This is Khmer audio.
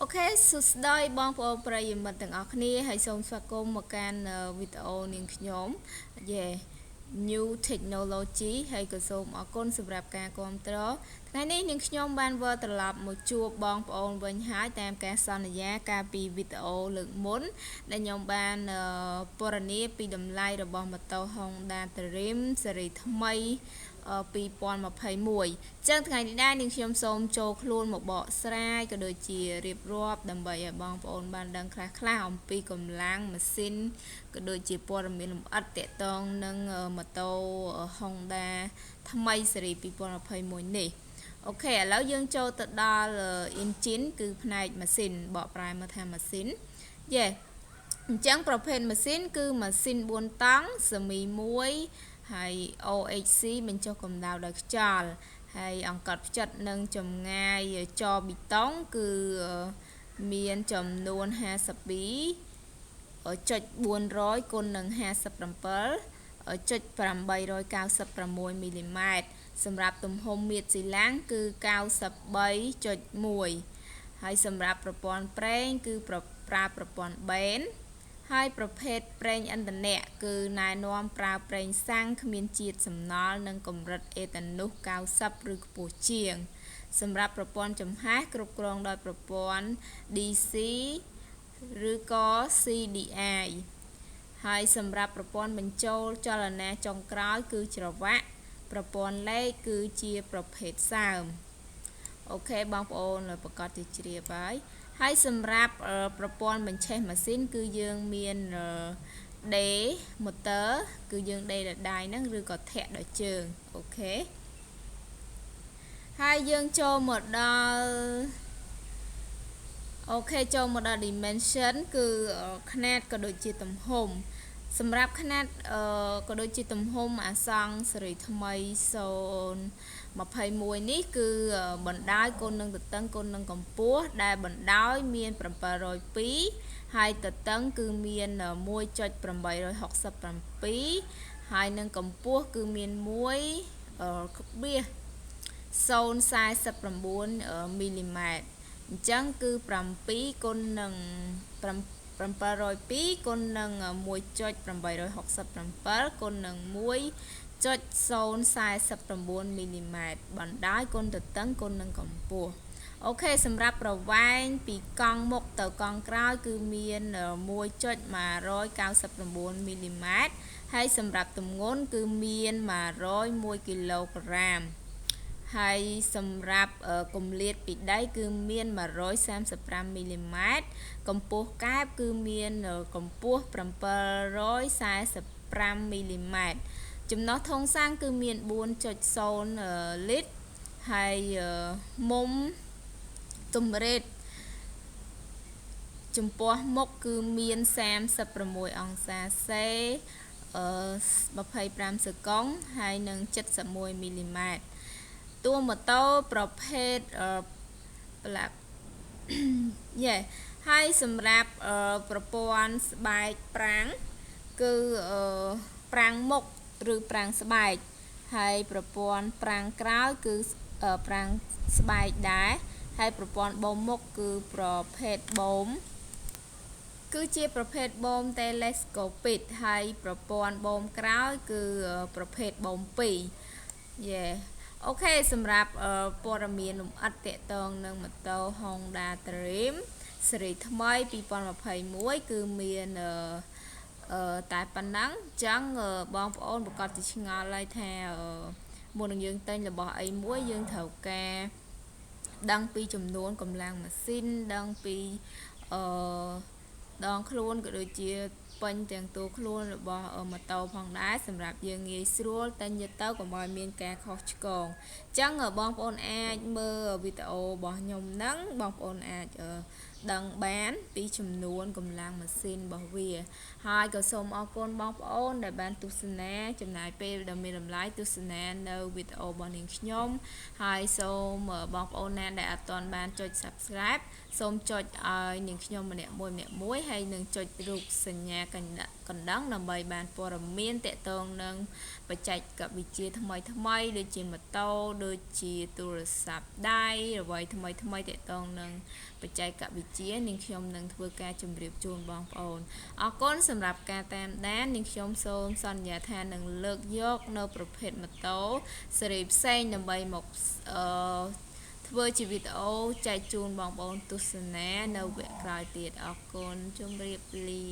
Ok, sụt đôi bong bộ bây mình từng ở kia hay xong pha công một can video niềng nhóm về new technology hay có xong ở con sập rạp ca con đó ngày nay niềng nhóm ban vợ tập lập một chua bong bộ bên hái tam ca son giá ca pi video lượng muốn để nhóm ban porani pi đầm lai rồi bong một tàu hồng đa trim series thayពី2021ចឹងថ្ងៃនេះដែរនាងខ្ញុំសូមចូលខ្លួនមកបកស្រាយក៏ដូចជារៀបរាប់ដើម្បីឲ្យបងប្អូនបានដឹងខ្លះៗអំពីកម្លាំងម៉ាស៊ីនក៏ដូចជាព័ត៌មានលម្អិតទាក់ទងនឹងម៉ូតូ Honda ថ្មីស៊េរី2021នេះអូខេឥឡូវយើងចូលទៅដល់ engine គឺផ្នែកម៉ាស៊ីនបកប្រែមកថាម៉ាស៊ីនយេអញ្ចឹងប្រភេទម៉ាស៊ីនគឺម៉ាស៊ីន4តង់ semi 1ហើយ OHC បញ្ចុះកម្ដៅដោយខ្យល់ហើយអង្កត់ផ្ចិតនឹងចម្ងាយចប៊ីតុងគឺមានចំនួន 52.400 គុណនឹង 57.896 មីលីម៉ែត្រសម្រាប់ទំហំមាត្រស៊ីឡាំងគឺ 93.1 ហើយសម្រាប់ប្រព័ន្ធប្រេងគឺប្រើប្រព័ន្ធបេនហើយប្រភេទប្រេងឥន្ធនៈគឺណែនាំប្រើប្រេងសាំងគ្មានជាតិសំណល់និងកម្រិតអេតានុស90ឬខ្ពស់ជាងសម្រាប់ប្រព័ន្ធចំហាយគ្រប់គ្រងដោយប្រព័ន្ធ DC ឬក៏ CDI ហើយសម្រាប់ប្រព័ន្ធបញ្ចូលចលនាចុងក្រោយគឺច្រវាក់ប្រព័ន្ធលេខគឺជាប្រភេទសើមអូខេបងប្អូនប្រកាសជាជ្រាបហើយសម្រាប់ប្រព័ន្ធបញ្ឆេះម៉ាស៊ីនគឺយើងមានដេ motor គឺយើងដេដោយដៃហ្នឹងឬក៏ធាក់ដោយជើងអូខេហើយយើងចូលមកដល់អូខេចូលមកដល់ dimension គឺຂະຫນាតក៏ដូចជាទំហំសម្រាប់ຂະຫນាតក៏ដូចជាទំហំអាសង់ស៊េរីថ្មី021នេះគឺបណ្ដោយគុណនឹងទទឹងគុណនឹងកម្ពស់ដែលបណ្ដោយមាន702ហើយទទឹងគឺមាន1.867ហើយនឹងកម្ពស់គឺមាន1.049មីលីម៉ែត្រអញ្ចឹងគឺ7គុណនឹង702គុណនឹង 1.867 គុណនឹង 1.049 មីលីម៉ែត្របណ្ដោយគុណទទឹងគុណនឹងកម្ពស់អូខេសម្រាប់ប្រវែងពីកង់មុខទៅកង់ក្រោយគឺមាន 1.199 មីលីម៉ែត្រហើយសម្រាប់ទម្ងន់គឺមាន101គីឡូក្រាមហើយសម្រាប់គម្លាតពីដីគឺមាន135មីលីម៉ែត្រកម្ពស់កែបគឺមានកម្ពស់745មីលីម៉ែត្រចំណុះធុងសាំងគឺមាន 4.0 លីត្រហើយមុំទំរេតចំពោះមុខគឺមាន36អង្សាសេ25សកុងហើយនឹង71មីលីម៉ែត្រតួម៉ូតូប្រភេទប្លាក់ហើយសម្រាប់ប្រព័ន្ធស្បែកប្រាំងគឺប្រាំងមុខឬប្រាំងស្បែកហើយប្រព័ន្ធប្រាំងក្រោយគឺប្រាំងស្បែកដែរហើយប្រព័ន្ធបូមមុខគឺប្រភេទបូមគឺជាប្រភេទបូម telescopic ហើយប្រព័ន្ធបូមក្រោយគឺប្រភេទបូម2អូខេសម្រាប់ព័ត៌មានលម្អិតទាក់ទងនឹងម៉ូតូ Honda Dream ស៊េរីថ្មី2021គឺមានតែប៉ុណ្ណឹងអញ្ចឹងបងប្អូនប្រកាសជាឆ្ងល់ហើយថាមុននឹងយើងទិញរបស់អីមួយយើងត្រូវការដឹងពីចំនួនកម្លាំងម៉ាស៊ីនដឹងពីដងខ្លួនក៏ដូចជាពេញទាំងតួខ្លួនរបស់ម៉ូតូផងដែរសម្រាប់យើងងាយស្រួលតែញទៅកុំឲ្យមានការខុសឆ្គងអញ្ចឹងបងប្អូនអាចមើលវីដេអូរបស់ខ្ញុំហ្នឹងបងប្អូនអាចដឹងបានពីចំនួនកម្លាំងម៉ាស៊ីនរបស់វាហើយក៏សូមអរគុណបងប្អូនដែលបានទស្សនាចំណាយពេលដ៏មានតម្លៃទស្សនានៅវីដេអូរបស់នាងខ្ញុំហើយសូមបងប្អូនណាដែលអត់ទាន់បានចុច Subscribe សូមចុចឲ្យនាងខ្ញុំម្នាក់មួយហើយនឹងចុចរូបសញ្ញា កណ្ដឹងដើម្បីបានព័ត៌មានទាក់ទងនឹងបច្ចេកវិទ្យាថ្មីដូចជាម៉ូតូដូចជាទូរស័ព្ទដៃអ្វីថ្មីទាក់ទងនឹងបច្ចេកវិទ្យានាងខ្ញុំនឹងធ្វើការជម្រាបជូនបងប្អូនអរគុណសម្រាប់ការតាមដាននាងខ្ញុំសូមសន្យាថានឹងលើកយកនៅប្រភេទម៉ូតូស៊េរីផ្សេងដើម្បីមកធ្វើជាវីដេអូចែកជូនបងប្អូនទស្សនានៅវគ្គក្រោយទៀតអរគុណជម្រាបលា